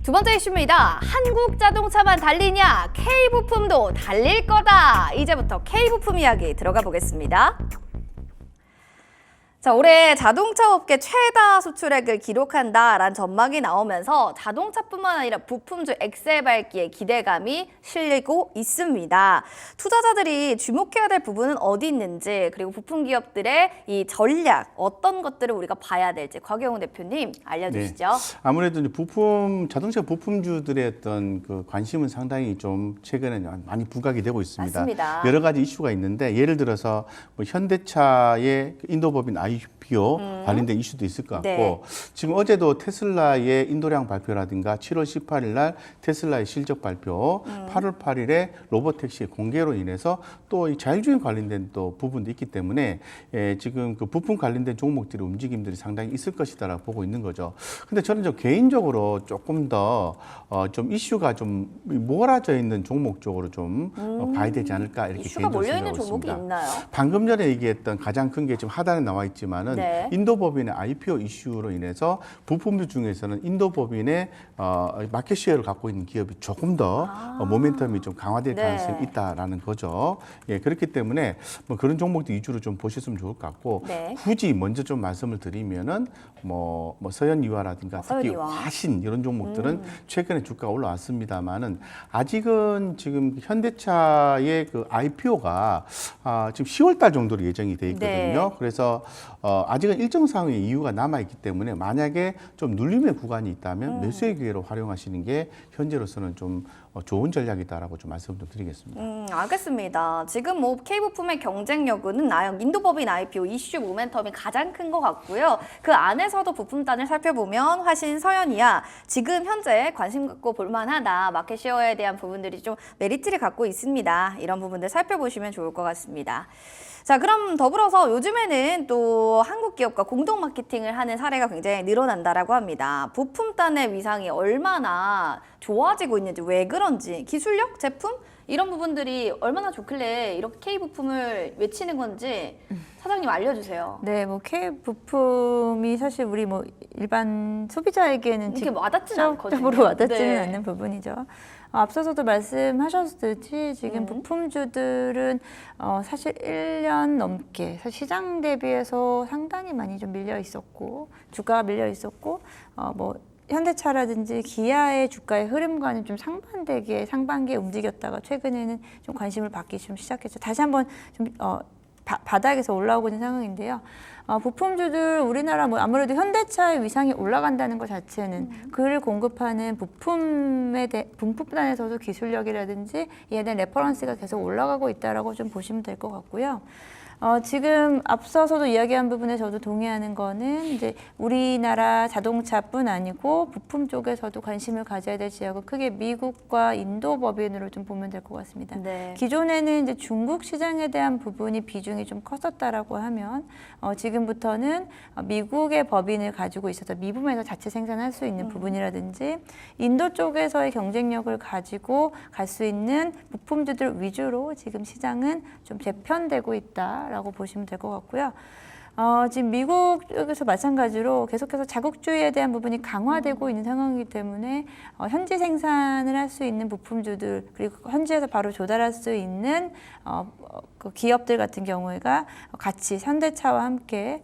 두 번째 이슈입니다. 한국 자동차만 달리냐? K부품도 달릴 거다. 이제부터 K부품 이야기 들어가 보겠습니다. 자, 올해 자동차 업계 최다 수출액을 기록한다라는 전망이 나오면서 자동차뿐만 아니라 부품주 엑셀 밟기에 기대감이 실리고 있습니다. 투자자들이 주목해야 될 부분은 어디 있는지, 그리고 부품 기업들의 이 전략, 어떤 것들을 우리가 봐야 될지 곽영웅 대표님 알려주시죠. 네. 아무래도 이제 자동차 부품주들의 어떤 그 관심은 상당히 좀 최근에 많이 부각이 되고 있습니다. 맞습니다. 여러 가지 이슈가 있는데 예를 들어서 뭐 현대차의 인도법인 IPO 관련된 이슈도 있을 것 같고, 네. 지금 어제도 테슬라의 인도량 발표라든가 7월 18일 날 테슬라의 실적 발표, 8월 8일에 로보택시 공개로 인해서 또 이 자율주행 관련된 또 부분도 있기 때문에 지금 그 부품 관련된 종목들의 움직임들이 상당히 있을 것이다라고 보고 있는 거죠. 근데 저는 좀 개인적으로 조금 더 좀 이슈가 좀 몰아져 있는 종목 쪽으로 좀 봐야 되지 않을까 이렇게 이슈가 개인적으로 몰려있는 생각하고 종목이 있습니다. 있나요? 방금 전에 얘기했던 가장 큰 게 지금 하단에 나와 있지만은 네. 인도법인의 IPO 이슈로 인해서 부품주 중에서는 인도법인의 마켓쉐어를 갖고 있는 기업이 조금 더 모멘텀이 좀 강화될 네. 가능성이 있다라는 거죠. 예, 그렇기 때문에 뭐 그런 종목들 위주로 좀 보셨으면 좋을 것 같고, 네. 굳이 먼저 좀 말씀을 드리면은 뭐 서현이와라든가 특히 서현이와. 화신 이런 종목들은 최근에 주가가 올라왔습니다만은 아직은 지금 현대차의 그 IPO가 지금 10월달 정도로 예정이 돼 있거든요. 네. 그래서 아직은 일정 상황의 이유가 남아 있기 때문에 만약에 좀 눌림의 구간이 있다면 매수의 기회로 활용하시는 게 현재로서는 좀 좋은 전략이다라고 좀 말씀 좀 드리겠습니다. 알겠습니다. 지금 뭐 K부품의 경쟁력은 인도법인 IPO 이슈 모멘텀이 가장 큰 것 같고요. 그 안에서도 부품단을 살펴보면 화신, 서현이야 지금 현재 관심 갖고 볼만하다. 마켓쉐어에 대한 부분들이 좀 메리트를 갖고 있습니다. 이런 부분들 살펴보시면 좋을 것 같습니다. 자, 그럼 더불어서 요즘에는 또 한국 기업과 공동 마케팅을 하는 사례가 굉장히 늘어난다라고 합니다. 부품단의 위상이 얼마나 좋아지고 있는지, 왜 그런지, 기술력, 제품 이런 부분들이 얼마나 좋길래 이렇게 K부품을 외치는 건지 사장님 알려주세요. 네, 뭐 K 부품이 사실 우리 뭐 일반 소비자에게는 이렇게 와닿지는 않거든요. 직접적으로 와닿지는 네. 않는 부분이죠. 앞서서도 말씀하셨듯이 지금 부품주들은 사실 1년 넘게 사실 시장 대비해서 상당히 많이 좀 밀려 있었고, 주가가 밀려 있었고, 뭐 현대차라든지 기아의 주가의 흐름과는 좀 상반기에 움직였다가 최근에는 좀 관심을 받기 좀 시작했죠. 다시 한번 좀 바닥에서 올라오고 있는 상황인데요. 부품주들 우리나라 뭐 아무래도 현대차의 위상이 올라간다는 것 자체는 그를 공급하는 부품단에서도 기술력이라든지 이에 대한 레퍼런스가 계속 올라가고 있다라고 좀 보시면 될 것 같고요. 지금 앞서서도 이야기한 부분에 저도 동의하는 거는 이제 우리나라 자동차뿐 아니고 부품 쪽에서도 관심을 가져야 될 지역은 크게 미국과 인도 법인으로 좀 보면 될 것 같습니다. 네. 기존에는 이제 중국 시장에 대한 부분이 비중이 좀 컸었다라고 하면 지금부터는 미국의 법인을 가지고 있어서 미국에서 자체 생산할 수 있는 부분이라든지 인도 쪽에서의 경쟁력을 가지고 갈 수 있는 부품주들 위주로 지금 시장은 좀 재편되고 있다. 라고 보시면 될 것 같고요. 지금 미국 쪽에서 마찬가지로 계속해서 자국주의에 대한 부분이 강화되고 있는 상황이기 때문에 현지 생산을 할 수 있는 부품주들, 그리고 현지에서 바로 조달할 수 있는 그 기업들 같은 경우가 같이 현대차와 함께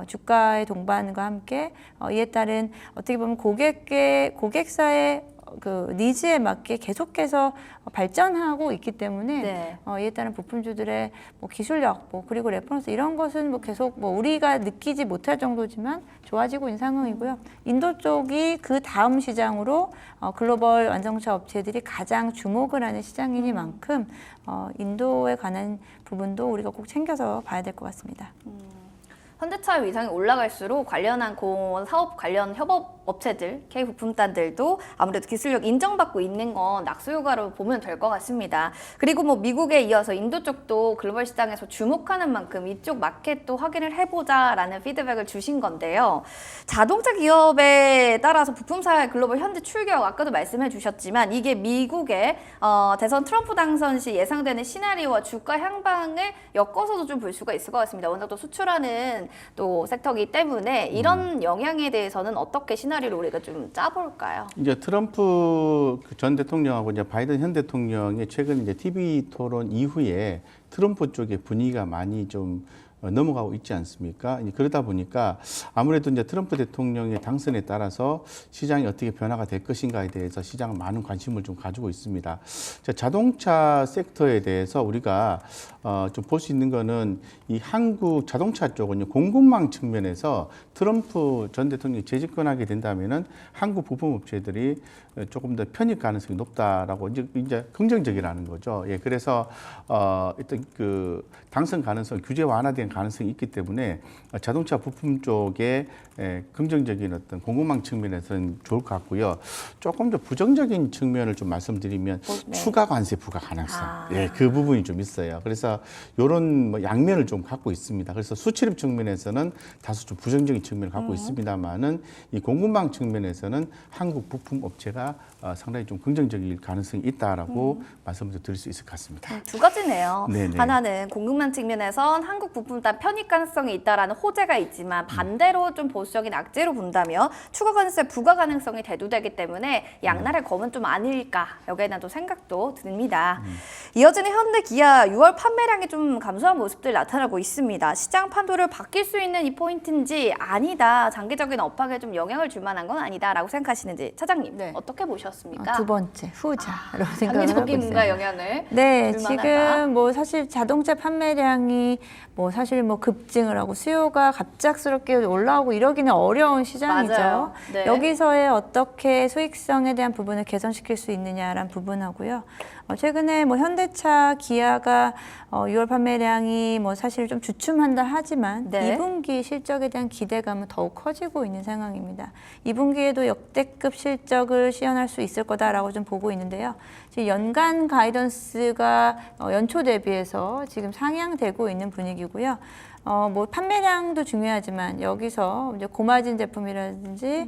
주가의 동반과 함께 이에 따른 어떻게 보면 고객사의 그 니즈에 맞게 계속해서 발전하고 있기 때문에 네. 이에 따른 부품주들의 뭐 기술력, 그리고 레퍼런스 이런 것은 뭐 계속 뭐 우리가 느끼지 못할 정도지만 좋아지고 있는 상황이고요. 인도 쪽이 그 다음 시장으로 글로벌 완성차 업체들이 가장 주목을 하는 시장이니만큼 인도에 관한 부분도 우리가 꼭 챙겨서 봐야 될 것 같습니다. 현대차의 위상이 올라갈수록 관련한 사업 관련 협업 업체들, K부품단들도 아무래도 기술력 인정받고 있는 건 낙수 효과로 보면 될 것 같습니다. 그리고 뭐 미국에 이어서 인도 쪽도 글로벌 시장에서 주목하는 만큼 이쪽 마켓도 확인을 해보자라는 피드백을 주신 건데요. 자동차 기업에 따라서 부품사의 글로벌 현지 출격, 아까도 말씀해 주셨지만 이게 미국의 대선 트럼프 당선 시 예상되는 시나리오와 주가 향방을 엮어서도 좀 볼 수가 있을 것 같습니다. 워낙 또 수출하는 있는 또 섹터이기 때문에 이런 영향에 대해서는 어떻게 시나리오를 우리가 좀 짜볼까요? 이제 트럼프 전 대통령하고 이제 바이든 현 대통령의 최근 이제 TV 토론 이후에 트럼프 쪽의 분위기가 많이 좀 넘어가고 있지 않습니까? 그러다 보니까 아무래도 이제 트럼프 대통령의 당선에 따라서 시장이 어떻게 변화가 될 것인가에 대해서 시장은 많은 관심을 좀 가지고 있습니다. 자동차 섹터에 대해서 우리가 좀 볼 수 있는 거는 이 한국 자동차 쪽은 공급망 측면에서 트럼프 전 대통령이 재집권하게 된다면은 한국 부품업체들이 조금 더 편입 가능성이 높다라고 이제 긍정적이라는 거죠. 예, 그래서 일단 그 당선 가능성, 규제 완화된 가능성이 있기 때문에 자동차 부품 쪽에 긍정적인 어떤 공급망 측면에서는 좋을 것 같고요. 조금 더 부정적인 측면을 좀 말씀드리면 네. 추가 관세 부과 가능성, 예, 그 부분이 좀 있어요. 그래서 이런 뭐 양면을 좀 갖고 있습니다. 그래서 수출입 측면에서는 다소 좀 부정적인 측면을 갖고 있습니다만은 이 공급망 측면에서는 한국 부품 업체가 상당히 좀 긍정적일 가능성이 있다라고 말씀을 드릴 수 있을 것 같습니다. 두 가지네요. 네네. 하나는 공급망 측면에선 한국 부품단 편입 가능성이 있다라는 호재가 있지만 반대로 좀 보수적인 악재로 본다면 추가 관세 부과 가능성이 대두되기 때문에 양날의 검은 좀 아닐까 여기에 대한 또 생각도 듭니다. 이어지는 현대 기아 6월 판매량이 좀 감소한 모습들 나타나고 있습니다. 시장 판도를 바뀔 수 있는 이 포인트인지 아니다. 장기적인 업황에 좀 영향을 줄 만한 건 아니다라고 생각하시는지 차장님 네. 어떻게 보셨습니까? 두 번째 후자로 생각을 하고 장기적인 있어요. 뭔가 영향을 네, 줄 만하다. 지금 뭐 사실 자동차 판매량이 뭐 사실 뭐 급증을 하고 수요가 갑작스럽게 올라오고 이러기는 어려운 시장이죠. 맞아요. 네. 여기서의 어떻게 수익성에 대한 부분을 개선시킬 수 있느냐라는 부분하고요. 최근에 뭐 현대차, 기아가 6월 판매량이 뭐 사실 좀 주춤한다 하지만 네. 2분기 실적에 대한 기대감은 더욱 커지고 있는 상황입니다. 2분기에도 역대급 실적을 시현할 수 있을 거다라고 좀 보고 있는데요. 지금 연간 가이던스가 연초 대비해서 지금 상향되고 있는 분위기고요. 뭐 판매량도 중요하지만 여기서 이제 고마진 제품이라든지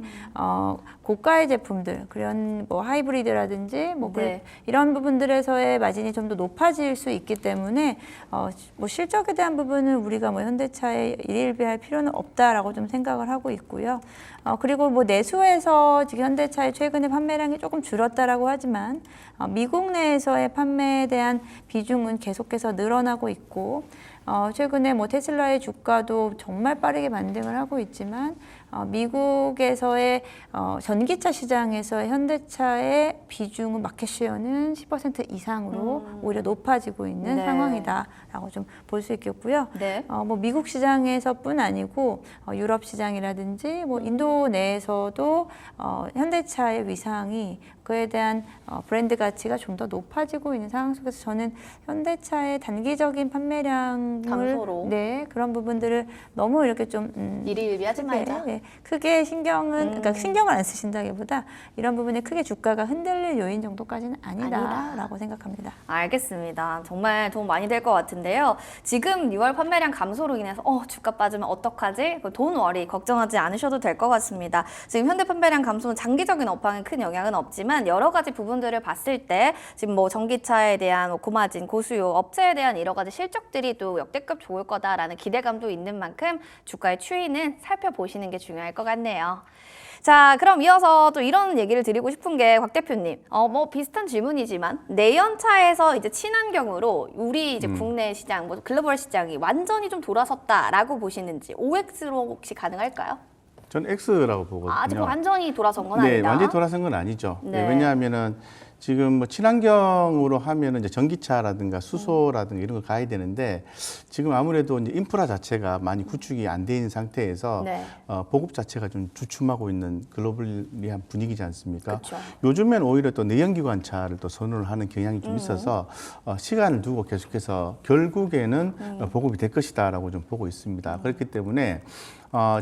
고가의 제품들 그런 뭐 하이브리드라든지 뭐 네. 이런 부분들에서의 마진이 좀 더 높아질 수 있기 때문에 뭐 실적에 대한 부분은 우리가 뭐 현대차에 일일비할 필요는 없다라고 좀 생각을 하고 있고요. 그리고 뭐 내수에서 지금 현대차의 최근에 판매량이 조금 줄었다라고 하지만 미국 내에서의 판매에 대한 비중은 계속해서 늘어나고 있고 최근에 뭐 테슬라의 주가도 정말 빠르게 반등을 하고 있지만 미국에서의 전기차 시장에서의 현대차의 비중은 마켓 쉐어는 10% 이상으로 오히려 높아지고 있는 네. 상황이다라고 좀 볼 수 있겠고요. 네. 뭐 미국 시장에서뿐 아니고 유럽 시장이라든지 뭐 인도 내에서도 현대차의 위상이 그에 대한 브랜드 가치가 좀 더 높아지고 있는 상황 속에서 저는 현대차의 단기적인 판매량을 감소로. 네, 그런 부분들을 너무 이렇게 좀 일희일비하지 말자. 네, 크게 그러니까 신경을 안 쓰신다기보다 이런 부분에 크게 주가가 흔들릴 요인 정도까지는 아니다라고 생각합니다. 알겠습니다. 정말 도움 많이 될 것 같은데요. 지금 6월 판매량 감소로 인해서 주가 빠지면 어떡하지? 돈 워리 걱정하지 않으셔도 될 것 같습니다. 지금 현대 판매량 감소는 장기적인 업황에 큰 영향은 없지만 여러 가지 부분들을 봤을 때 지금 뭐 전기차에 대한 고마진, 고수요, 업체에 대한 여러 가지 실적들이 또 역대급 좋을 거다라는 기대감도 있는 만큼 주가의 추이는 살펴보시는 게 중요할 것 같네요. 자, 그럼 이어서 또 이런 얘기를 드리고 싶은 게 곽 대표님, 뭐 비슷한 질문이지만 내연차에서 이제 친환경으로 우리 이제 국내 시장, 뭐 글로벌 시장이 완전히 좀 돌아섰다라고 보시는지 OX로 혹시 가능할까요? 전 X라고 보거든요. 아직 완전히 돌아선 건 네, 아니다. 완전히 돌아선 건 아니죠. 네. 네, 왜냐하면은 지금 뭐 친환경으로 하면은 이제 전기차라든가 수소라든가 이런 거 가야 되는데 지금 아무래도 이제 인프라 자체가 많이 구축이 안 돼 있는 상태에서 네. 보급 자체가 좀 주춤하고 있는 글로벌리한 분위기지 않습니까? 그쵸. 요즘엔 오히려 또 내연기관차를 또 선호를 하는 경향이 좀 있어서 시간을 두고 계속해서 결국에는 보급이 될 것이다라고 좀 보고 있습니다. 그렇기 때문에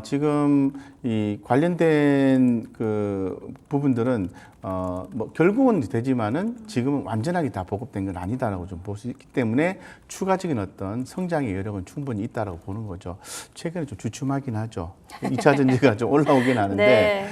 지금 이 관련된 그 부분들은 뭐 결국은 되지 되지만은 지금은 완전하게 다 보급된 건 아니다라고 좀 볼 수 있기 때문에 추가적인 어떤 성장의 여력은 충분히 있다라고 보는 거죠. 최근에 좀 주춤하긴 하죠. 2차 전지가 좀 올라오긴 하는데 네.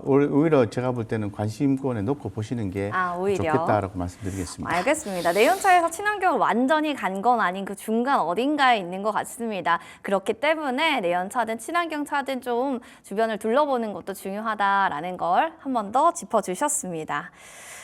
오히려 제가 볼 때는 관심권에 놓고 보시는 게 오히려. 좋겠다라고 말씀드리겠습니다. 알겠습니다. 내연차에서 친환경을 완전히 간 건 아닌 그 중간 어딘가에 있는 것 같습니다. 그렇기 때문에 내연차든 친환경 차든 좀 주변을 둘러보는 것도 중요하다라는 걸 한 번 더 짚어주셨습니다.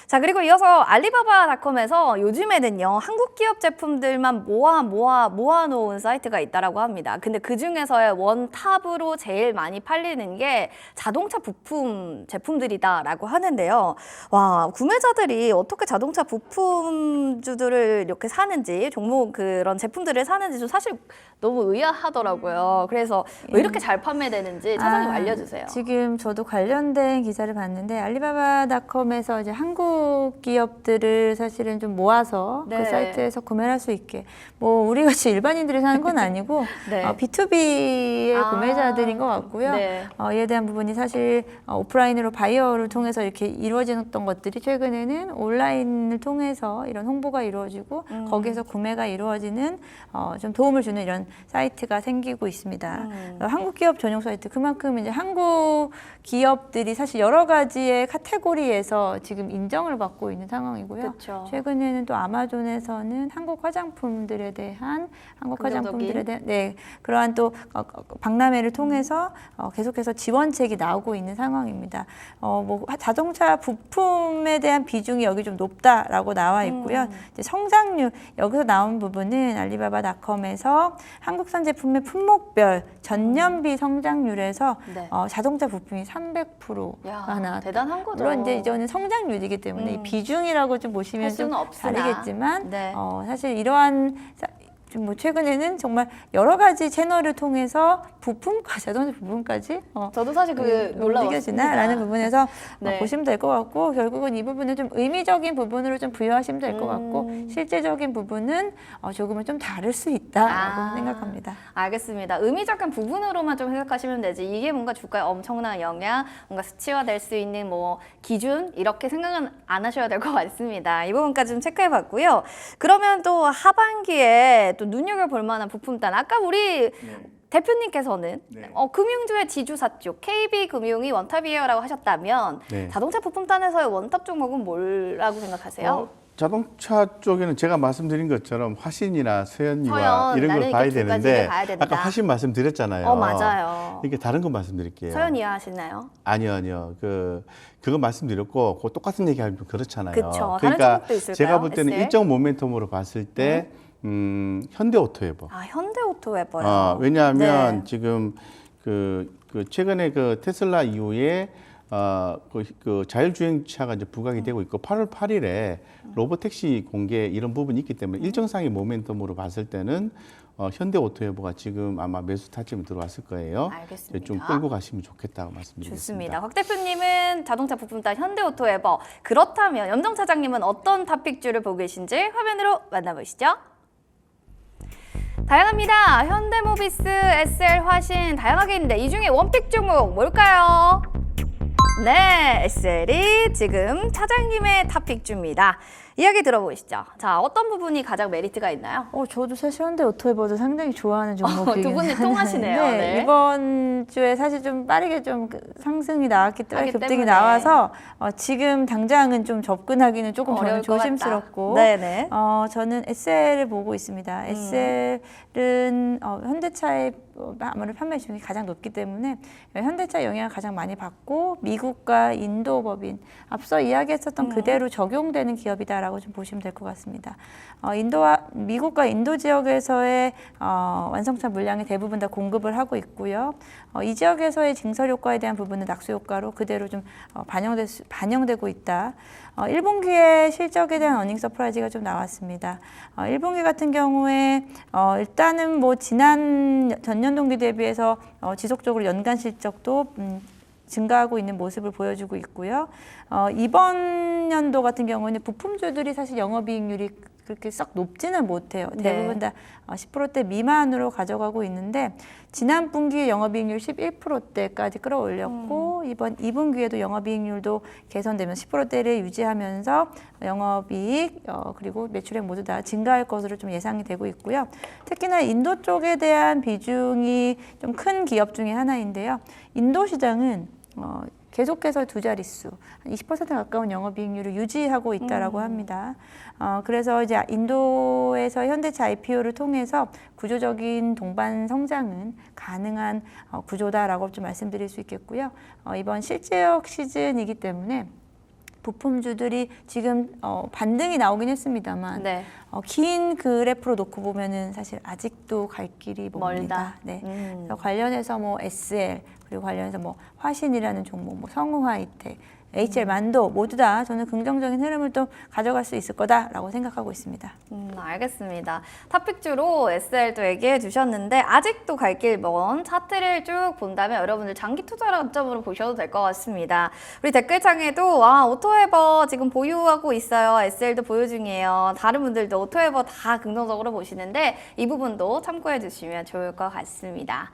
자, 그리고 이어서 알리바바닷컴에서 요즘에는요, 한국 기업 제품들만 모아놓은 사이트가 있다라고 합니다. 근데 그 중에서의 원탑으로 제일 많이 팔리는 게 자동차 부품 제품들이다라고 하는데요. 와, 구매자들이 어떻게 자동차 부품주들을 이렇게 사는지, 종목 그런 제품들을 사는지 좀 사실 너무 의아하더라고요. 그래서 왜 이렇게 잘 판매되는지 차장님 알려주세요. 지금 저도 관련된 기사를 봤는데 알리바바닷컴에서 이제 한국 기업들을 사실은 좀 모아서 네. 그 사이트에서 구매를 할 수 있게 뭐 우리 같이 일반인들이 사는 건 아니고 네. B2B의 구매자들인 것 같고요. 네. 이에 대한 부분이 사실 오프라인으로 바이어를 통해서 이렇게 이루어졌던 것들이 최근에는 온라인을 통해서 이런 홍보가 이루어지고 거기에서 구매가 이루어지는 좀 도움을 주는 이런 사이트가 생기고 있습니다. 한국 기업 전용 사이트 그만큼 이제 한국 기업들이 사실 여러 가지의 카테고리에서 지금 인정을 받고 있는 상황이고요. 그쵸. 최근에는 또 아마존에서는 한국 화장품들에 대한 네, 그러한 또 박람회를 통해서 계속해서 지원책이 나오고 있는 상황입니다. 뭐 자동차 부품에 대한 비중이 여기 좀 높다라고 나와 있고요. 이제 성장률 여기서 나온 부분은 알리바바닷컴에서 한국산 제품의 품목별 전년비 성장률에서 네. 자동차 부품이 300%가 야, 나왔다. 대단한 거죠. 물론 이제 이거는 성장률이기 때문에 이 비중이라고 좀 보시면 할 좀 수는 없으나. 다르겠지만 네. 사실 이러한 좀 뭐 최근에는 정말 여러 가지 채널을 통해서 부품과 자동차 부품까지 저도 사실 그게 놀라웠습니다. 느껴지나라는 부분에서 네. 보시면 될 것 같고 결국은 이 부분은 좀 의미적인 부분으로 좀 부여하시면 될 것 같고 실제적인 부분은 조금은 좀 다를 수 있다라고 생각합니다. 알겠습니다. 의미적인 부분으로만 좀 해석하시면 되지 이게 뭔가 주가에 엄청난 영향, 뭔가 수치화될 수 있는 뭐 기준 이렇게 생각은 안 하셔야 될 것 같습니다. 이 부분까지 좀 체크해봤고요. 그러면 또 하반기에 또 눈여겨볼 만한 부품단 아까 우리 대표님께서는 네. 금융주의 지주사 쪽 KB금융이 원탑이에요라고 하셨다면 네. 자동차 부품단에서의 원탑 종목은 뭐라고 생각하세요? 자동차 쪽에는 제가 말씀드린 것처럼 화신이나 서현이와 서현, 이런 걸 나는 봐야 이렇게 두 가지를 되는데 봐야 된다. 아까 화신 말씀드렸잖아요. 맞아요. 이게 다른 거 말씀드릴게요. 서현 이해하시나요? 아니요. 그거 말씀드렸고 그 똑같은 얘기하면 좀 그렇잖아요. 그쵸. 다른 그러니까 종목도 있을까요? 제가 볼 때는 SL? 일정 모멘텀으로 봤을 때 현대오토웨버. 현대오토웨버요. 왜냐하면 네. 지금 최근에 그 테슬라 이후에 그 자율주행차가 이제 부각이 되고 있고 8월 8일에 로보택시 공개 이런 부분이 있기 때문에 일정상의 모멘텀으로 봤을 때는 현대오토웨버가 지금 아마 매수 타점이 들어왔을 거예요. 알겠습니다. 좀 끌고 가시면 좋겠다고 말씀드리겠습니다. 좋습니다. 곽 대표님은 자동차 부품단 현대오토웨버. 그렇다면 염정 차장님은 어떤 탑픽주를 보고 계신지 화면으로 만나보시죠. 다양합니다. 현대모비스, SL, 화신 다양하게 있는데 이 중에 원픽 종목 뭘까요? 네, SL이 지금 차장님의 탑픽주입니다. 이야기 들어보시죠. 자, 어떤 부분이 가장 메리트가 있나요? 저도 사실 현대오토웨버도 상당히 좋아하는 종목이긴 두 분이 통하시네요. 한데 네. 이번 주에 사실 좀 빠르게 좀 상승이 나왔기 때문에 하기 급등이 때문에. 나와서 지금 당장은 좀 접근하기는 조금 어려울 저는 것 조심스럽고 같다. 네네. 저는 SL을 보고 있습니다. SL은 현대차의 아무래도 판매 비중이 가장 높기 때문에 현대차 영향을 가장 많이 받고 미국과 인도 법인 앞서 이야기했었던 그대로 적용되는 기업이다라고 좀 보시면 될 것 같습니다. 미국과 인도 지역에서의 완성차 물량이 대부분 다 공급을 하고 있고요. 이 지역에서의 증설 효과에 대한 부분은 낙수 효과로 그대로 좀 반영되고 있다. 1분기에 실적에 대한 어닝 서프라이즈가 좀 나왔습니다. 1분기 같은 경우에 일단은 뭐 지난 전년 동기 대비해서 지속적으로 연간 실적도 증가하고 있는 모습을 보여주고 있고요. 이번 연도 같은 경우는 부품주들이 사실 영업이익률이 그렇게 썩 높지는 못해요. 네. 대부분 다 10%대 미만으로 가져가고 있는데 지난 분기에 영업이익률 11%대까지 끌어올렸고 이번 2분기에도 영업이익률도 개선되면서 10%대를 유지하면서 영업이익 그리고 매출액 모두 다 증가할 것으로 좀 예상이 되고 있고요. 특히나 인도 쪽에 대한 비중이 좀 큰 기업 중에 하나인데요. 인도 시장은 계속해서 두 자릿수, 한 20% 가까운 영업이익률을 유지하고 있다라고 합니다. 그래서 이제 인도에서 현대차 IPO를 통해서 구조적인 동반 성장은 가능한 구조다라고 좀 말씀드릴 수 있겠고요. 이번 실제역 시즌이기 때문에 부품주들이 지금 반등이 나오긴 했습니다만 네. 긴 그래프로 놓고 보면은 사실 아직도 갈 길이 멀다. 멉니다. 네. 그래서 관련해서 뭐 SL 그리고 관련해서 뭐 화신이라는 종목, 뭐 성우하이텍, HL 만도 모두 다 저는 긍정적인 흐름을 또 가져갈 수 있을 거다라고 생각하고 있습니다. 알겠습니다. 탑픽주로 SL도 얘기해 주셨는데 아직도 갈 길 먼 차트를 쭉 본다면 여러분들 장기 투자 관점으로 보셔도 될 것 같습니다. 우리 댓글창에도 오토에버 지금 보유하고 있어요. SL도 보유 중이에요. 다른 분들도 오토에버 다 긍정적으로 보시는데 이 부분도 참고해 주시면 좋을 것 같습니다.